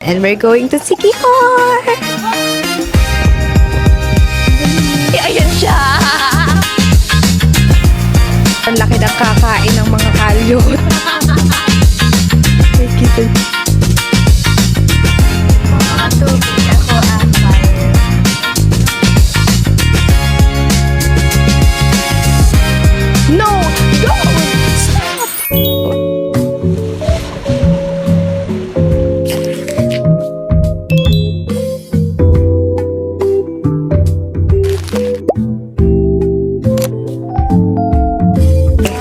And we're going to Sikihor! Ayan siya! Ang laki ng kakain ng mga kalyo. Tubig ako fire. No! Don't! Stop!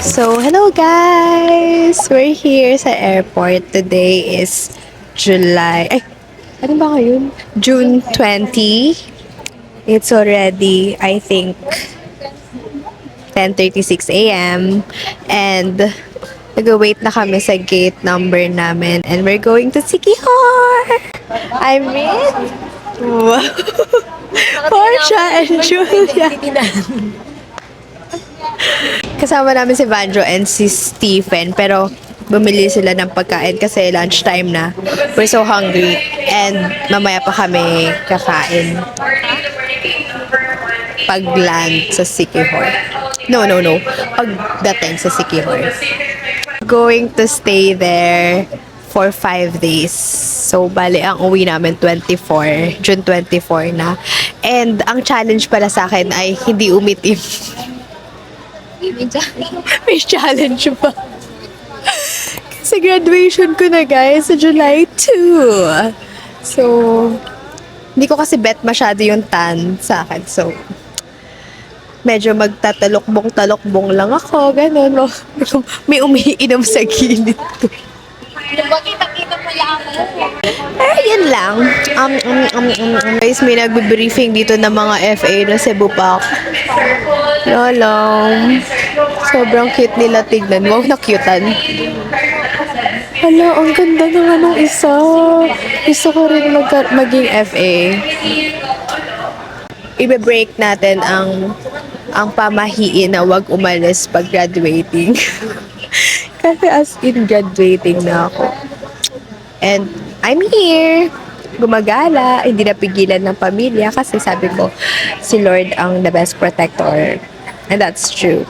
So, hello guys! We're here sa airport. Today is July... Ay! Ano ba ngayon? June 20. It's already, I think, 10:36 a.m. And nag-wait na kami sa gate number namin. And we're going to Sikihor! I'm with... Wow! Portia and Julia! Kasama namin si Vandro and si Stephen, pero bumili sila ng pagkain kasi lunchtime na. We're so hungry and mamaya pa kami kakain pag-land sa Sikihor. No. Pagdating sa Sikihor. Going to stay there for 5 days. So, bali, ang uwi namin June 24 na. And ang challenge pala sa akin ay hindi umitim. May challenge pa. Kasi graduation ko na guys sa July 2. So, hindi ko kasi bet masyado yung tan sa akin. So, medyo magtatalokbong-talokbong lang ako. Ganun. May umiinom sa gilid ko. Kita-kita mo lang. Yan lang. Guys, may nagbe-briefing dito ng mga FA na Cebu Pac. Lolong. Sobrang cute nila tignan. Wow, na-cutean. Hala, ang ganda ng anong isa. Gusto ko rin maging FA. Ibe-break natin ang pamahiin na wag umalis pag graduating. Kasi as in graduating na ako. And I'm here. Gumagala. Hindi napigilan ng pamilya kasi sabi ko, si Lord ang the best protector. And that's true.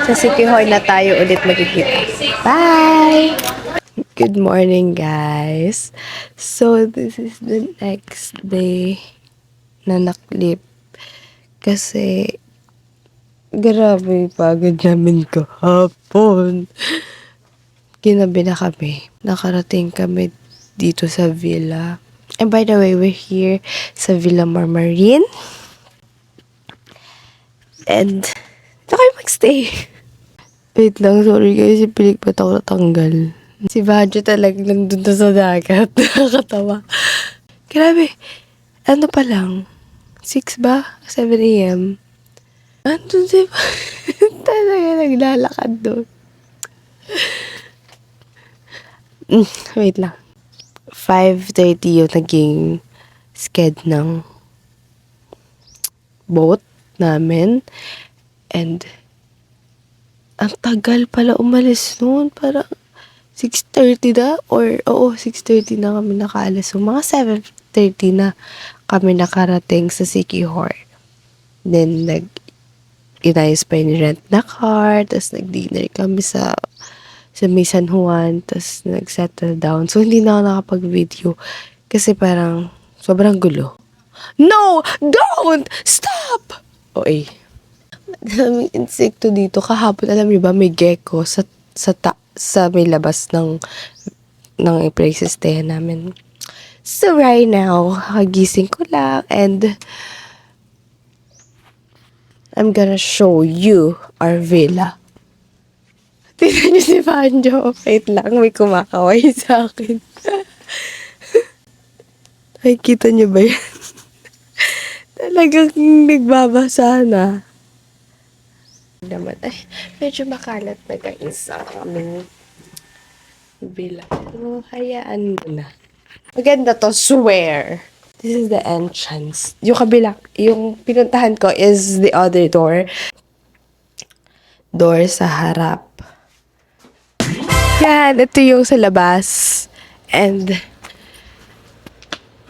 Sa Sikihor na tayo ulit magkikita. Bye! Good morning, guys. So, this is the next day na naklip. Kasi, grabe pagod namin kahapon. Ginabi na kami. Nakarating kami dito sa villa. And by the way, we're here sa Villa Marmarin. And, ito kayo magstay. Wait lang, sorry guys. Si Pilik pa ako natanggal. Si Badjo talagang nandun na sa dagat. Nakakatawa. Grabe. Ano pa lang? 6 ba? 7 a.m. Andun si talaga naglalakad doon. Wait lang. 5:30 yung naging sked ng boat namin. And ang tagal pala umalis noon. Parang 6:30 na. Or, 6:30 na kami nakaalis. So, mga 7:30 na kami nakarating sa Sikihor. Then, inayos pa yung rent na car. Tapos, nag-dinner kami sa may San Juan. Tapos, nag-settle down. So, hindi na ako nakapag-video. Kasi parang, sobrang gulo. No! Don't! Stop! Okay. Daming insekto dito. Kahapon, alam niyo ba, may gecko sa may labas ng places stay namin. So, right now, kagising ko lang and I'm gonna show you our villa. Tignan niyo si Banjo. Wait lang, may kumakaway sa akin. Ay, kita niyo ba yan? Talagang nagbabasa na. Naman, ay, medyo makalat na guys sa aming villa. Pero, hayaan mo na. Maganda to, swear. This is the entrance. Yung kabila, yung pinuntahan ko is the other door. Door sa harap. Yan, ito yung sa labas. And,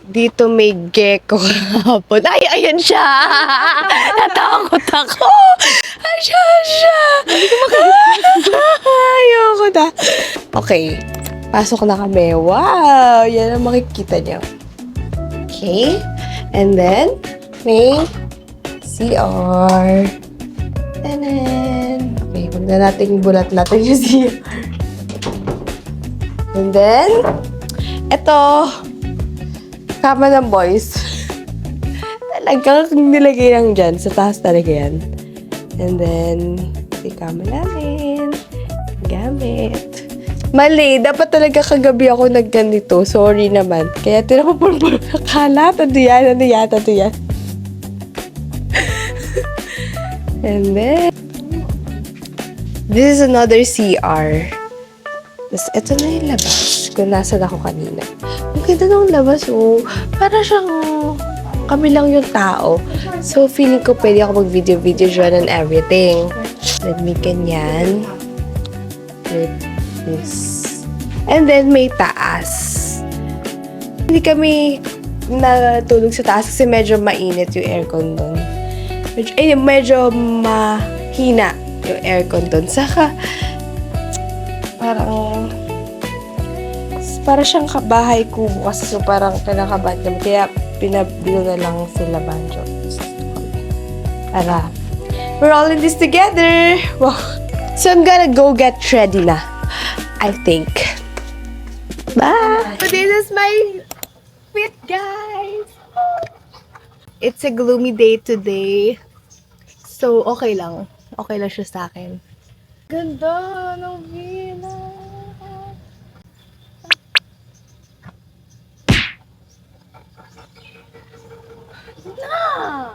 dito may gecko kahapon. Ay, ayan siya! Natakot ako! Ayan siya! Ayoko na. Okay. Pasok na kami. Wow! Yan ang makikita niyo. Okay. And then, may CR. Tanan! Okay, huwag na natin bulat natin yung CR. And then, eto, kama ng boys. Talagang nilagay lang dyan. Sa taas talaga yan. And then, yung kama namin. Gamit. Mali. Dapat talaga kagabi ako nagganito. Sorry naman. Kaya tinapapurpur na kalat. Ano yan? Ano yan? Ano yan? And then, this is another CR. Tapos, ito na yung labas. Kung nasan ako kanina. Ang ganda ng labas, oh. Para siyang kami lang yung tao. So, feeling ko pwede ako mag-video-video dyan and everything. Let me ganyan. With this. And then, may taas. Hindi kami natulog sa taas kasi medyo mainit yung aircon doon. Medyo mahina yung aircon doon. Saka, para siyang bahay kubo kasi so parang kinakabahan kami. Kaya pinabilo na lang sila Banjo. Para, we're all in this together! Wow. So I'm gonna go get ready na. I think. Bye! So this is my fit, guys! It's a gloomy day today. So, okay lang. Okay lang siya sa akin. Ganda ng villa. Na!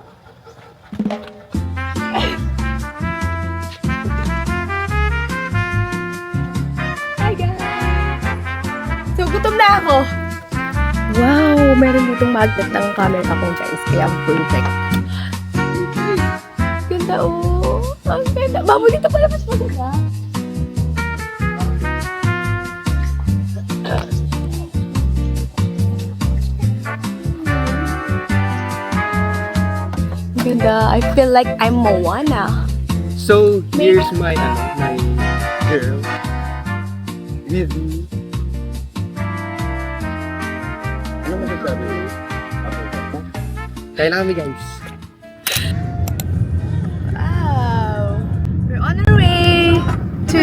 Hi guys! So, gutom na ako. Wow! Meron ditong magnet ng camera ko guys. Kaya perfect. Ganda oh! Ang ganda! Mamo, dito pala mas maganda. Ganda. I feel like I'm Moana. So here's my girl with me. Ano masasabi? Kaya lang kami guys. Wow! We're on our way to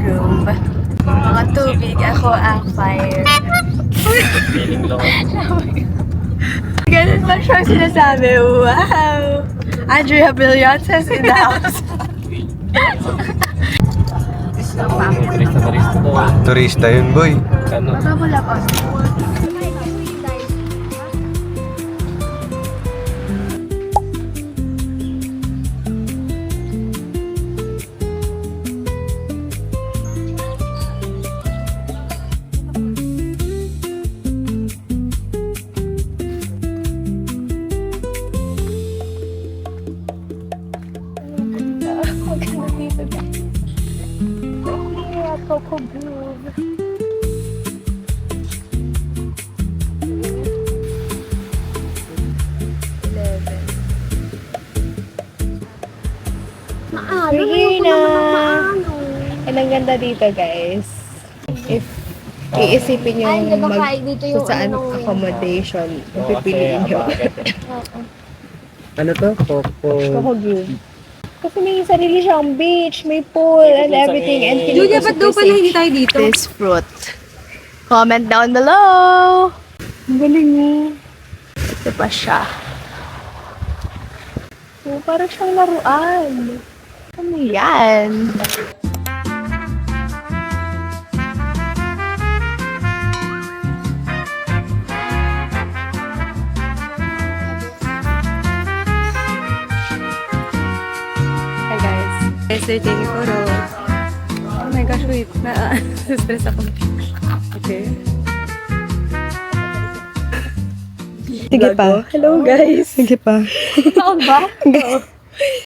room. Mga tubig. Ako ang fire. Feeling low. Ganun pa siyang sinasabi. Wow! Andrea Brillantes in the house. Turista to. Turista yun, boy. Ano? Baka wala pa. Maganda dito guys. Yeah, Coco Grove. Maano, We're here na. maano. And ang ganda dito guys. If iisipin yung Ay, di ba kahit dito yung kung saan ano, accommodation, pipiliin nyo. Ano to? Coco. Coco Grove. Kasi may sarili siyang beach, may pool, and everything. And Julia, ba't daw pala hindi tayo dito? This fruit. Comment down below. Ang galing mo. Ito pa siya. Oh, parang siyang laruan. Ano yan? Hi guys. Guys, they're taking photos. Oh my gosh, wait. Na-stress ako. Okay. Sige pa. Hello guys. Sige pa. Ikaw ba?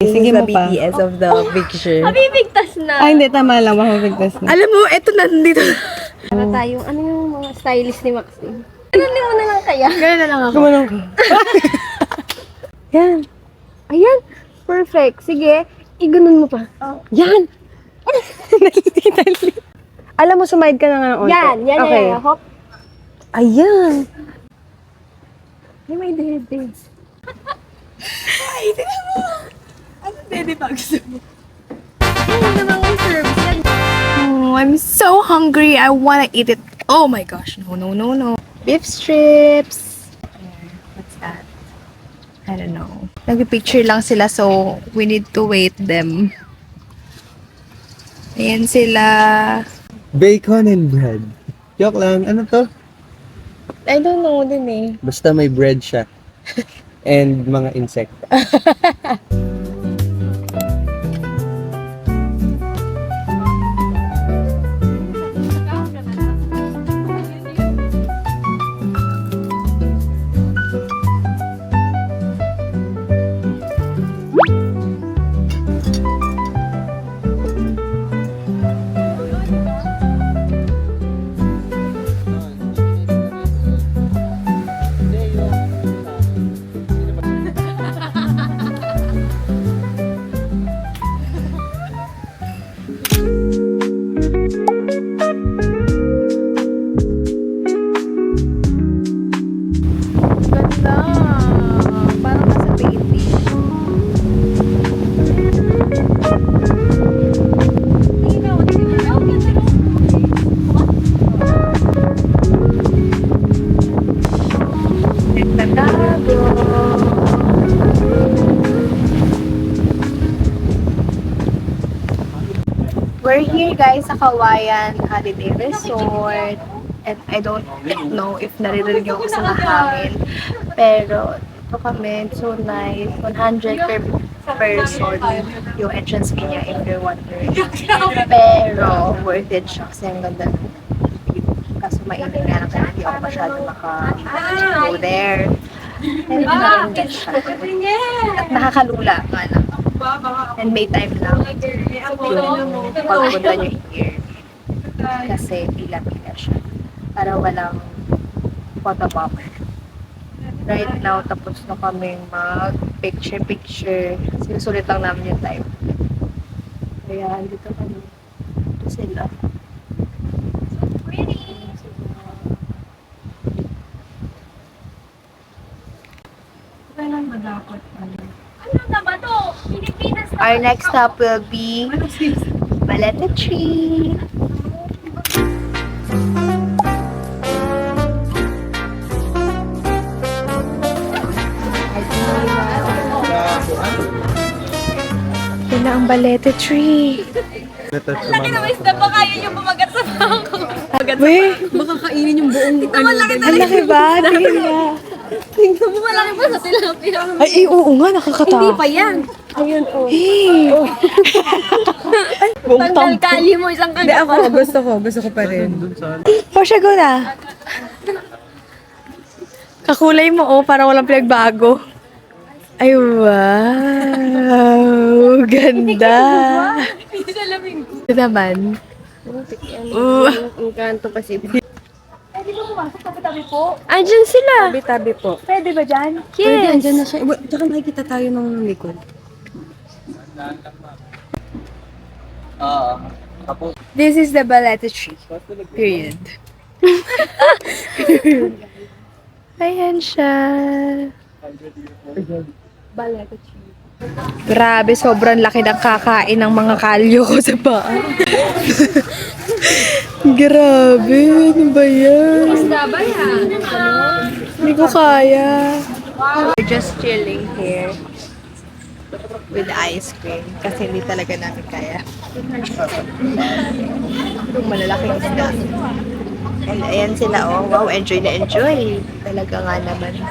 Sige mo pa. BTS of the picture. Mabibigtas na. Ay, hindi. Tama lang. Mapapigtas na. Alam mo, eto nandito. Ano tayong, ano yung mga stylist ni Maxine? Ano mo na lang kayo? kaya? Ganun na lang ako. Gumanong ka. Yan. Ayan. Perfect. Sige. Iganon mo pa. Yan. Alam mo, sumide ka na nga ng onte. Yan. Okay. Hop. Ayan. Ay, may dede. Oh, I'm so hungry. I wanna eat it. Oh my gosh. No. Beef strips. What's that? I don't know. Nag-picture lang sila so we need to wait them. Ayan sila. Bacon and bread. Joke lang. Ano to? I don't know din eh. Basta may bread siya. And mga insect. Ganda. Parang nasa baby. Nagtatago. We're here guys sa Kawayan Holiday Resort. And I don't know if naririnig yung ako sa hangin. Pero ito kami, so nice. 100 per person yung entrance fee niya if you're wondering. Pero worth it siya kasi ang ganda ng view. Kaso mainit nga lang kaya hindi ako masyado maka-go there. And nakakinggan siya. At nakakalula nga lang. And may time lang yung pagpunta nyo here. Kasi pila-pila siya. Para walang photobomber. Right now, tapos na kaming mag-picture-picture. Sinusulit lang namin yung time. Kaya, dito kami. Ito sila. Our next stop will be Balete Tree. Yan na ang Balete Tree. Laki naman Isda pa kaya yung bumagat sa bangko. Weh, Baka kainin yung buong ang laki ba? Tingin nga. Tingnan mo, malaki pa sa tilapia. Ay, oo nga, nakakatawa. Hindi pa yan. Ayun, oh. Eh. Buong Tanggal kali mo, isang Hindi kagapa. ako. Gusto ko pa rin. Portia, go na. Kakulay mo, oh, para walang pinagbago. Ay, wow. Ganda. Ito naman. Ang kanto kasi. Pwede ba pumasok tabi-tabi po? Andyan sila. Tabi-tabi po. Pwede ba dyan? Pwede, Yes. andyan na siya. Tsaka makikita tayo ng likod. Tapos, This is the Balete Tree. Period. Ayan siya. Balete Tree. Grabe, sobrang laki ng kakain ng mga kalyo ko sa paa. Grabe, ano ba yan? Isda ba yan? Hindi ko kaya. We're just chilling here with ice cream kasi hindi talaga namin kaya. Yung malalaking isda. And ayan sila, oh. Wow, enjoy na enjoy. Talaga nga naman.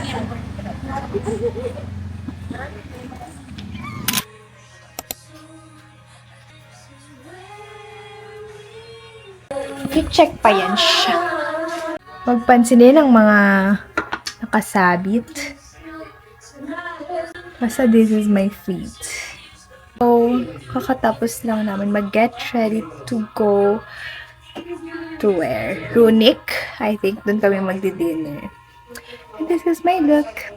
I-check pa yan siya. Magpansinin ang mga nakasabit. Basta this is my feet. So, kakatapos lang namin mag-get ready to go to where? Runic. I think doon kami magdi-dinner. And this is my look.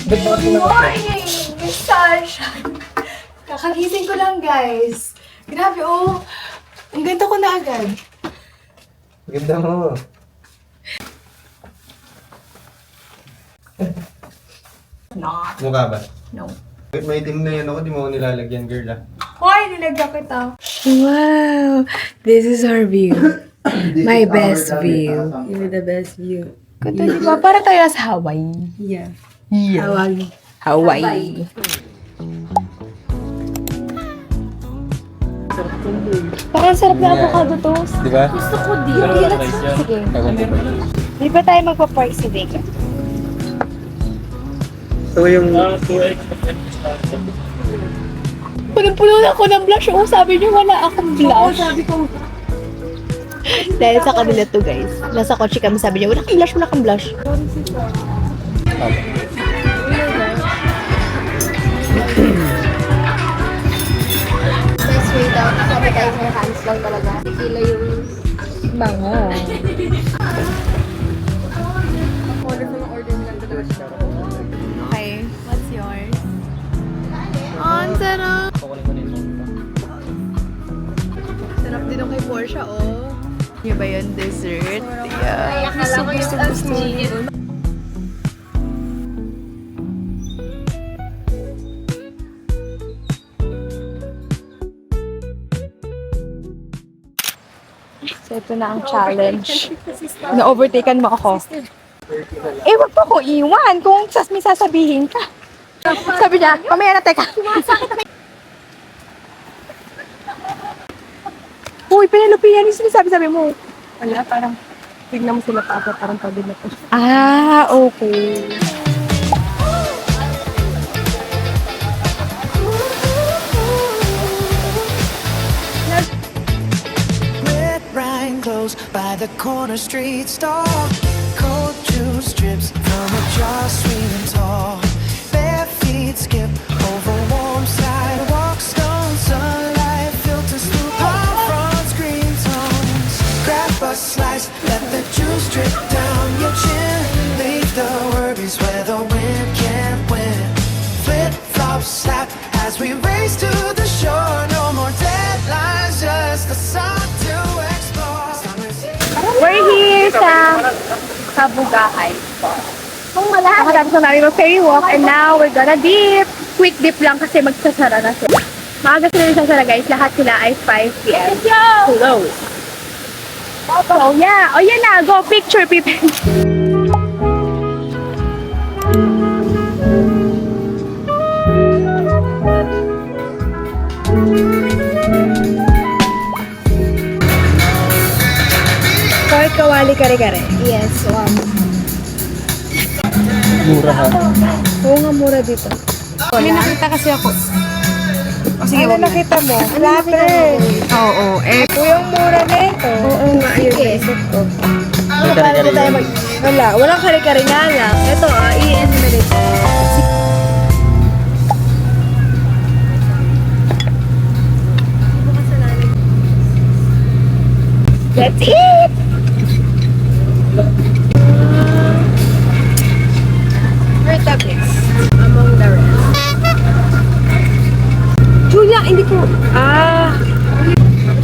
Good morning. Morning! Miss Sasha! Kakagising ko lang, guys. Grabe, oh. Ang ganda ko na agad. Ganda mo. Not. Mukha ba? No. Wait, may itim na yan ako. Di mo ako nilalagyan, girl ah. Hoy, nilagyan kita. Wow! This is our view. My best view. You're the best view. Ganda, di ba? Para tayo sa Hawaii. Yeah. Hawaii. Hawaii. Parang sarap na avocado toast. Di ba? Gusto ko din. Sige. Di ba tayo magpa-park si Vega? So yung... Puno-puno na ako ng blush. Oh, sabi niyo wala akong blush. Sabi ko, Dahil sa kanila to, guys. Nasa kotse kami, sabi niya, wala kang blush. Best way daw. Sabi tayo may hands lang talaga. Kila yung Bango. order ko ng order lang talaga siya. Okay, what's yours? Ang sarap! Sarap din yung kay Portia, oh. Yung ba yun, dessert? Yeah. Akala ko yung gusto niya. So, ito na ang challenge. Na-overtaken mo ako. Eh, wag po ako iwan kung may sasabihin ka. Sabi niya, mamaya na, teka. Uy, Penelope, yan yung sinasabi mo. wala, parang, tignan mo sila pa ako, parang pagod na po. Ah, okay. Red Rhine close by the corner street store. Cold juice drips from a jar, sweet and tall. Bare feet skip over warm sidewalks. Stone sunlight filters through palm fronds, green tones. Grab a slice, let the juice drip down your chin. Leave the worries where the wind can't win. Flip flop slap as we race to the shore. No more deadlines, just the sun to explore. We're here sa Bugahay. Kung malahat. Nakatapos na namin mag-ferry walk and now we're gonna dip. Quick dip lang kasi magsasara na sila. Maaga sila nagsasara, guys. Lahat sila ay 5 p.m. Close. Oh yeah. Oh yan na. Go picture people. Kahit kawali kare-kare. Yes, wow. Mura ha. Oo nga, mura dito. May nakita kasi ako. Ano nakita mo? Flatter. Oo. Eh, yung mura na ito. Oo nga, sige. Ano ba tayo mag... Wala. Walang kare-kare nga lang. Ito, i-enumerate. Let's eat! We're the best among the rest. Julia, hindi ko...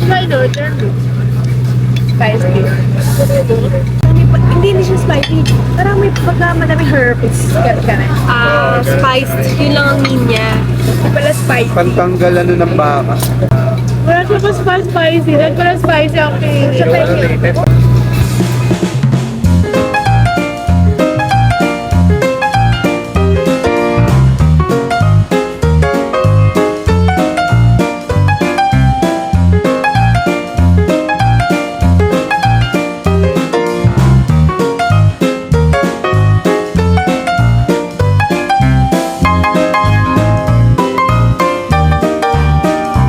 Try no, turn me. Spicy. Hindi siya spicy. Parang may pagka madami herbs. Spiced. Yun lang ang mean niya. Hindi pala spicy. Pantanggal ano ng baka. Wala siya pa spicy. Dahil pala spicy, okay. Siya pwede.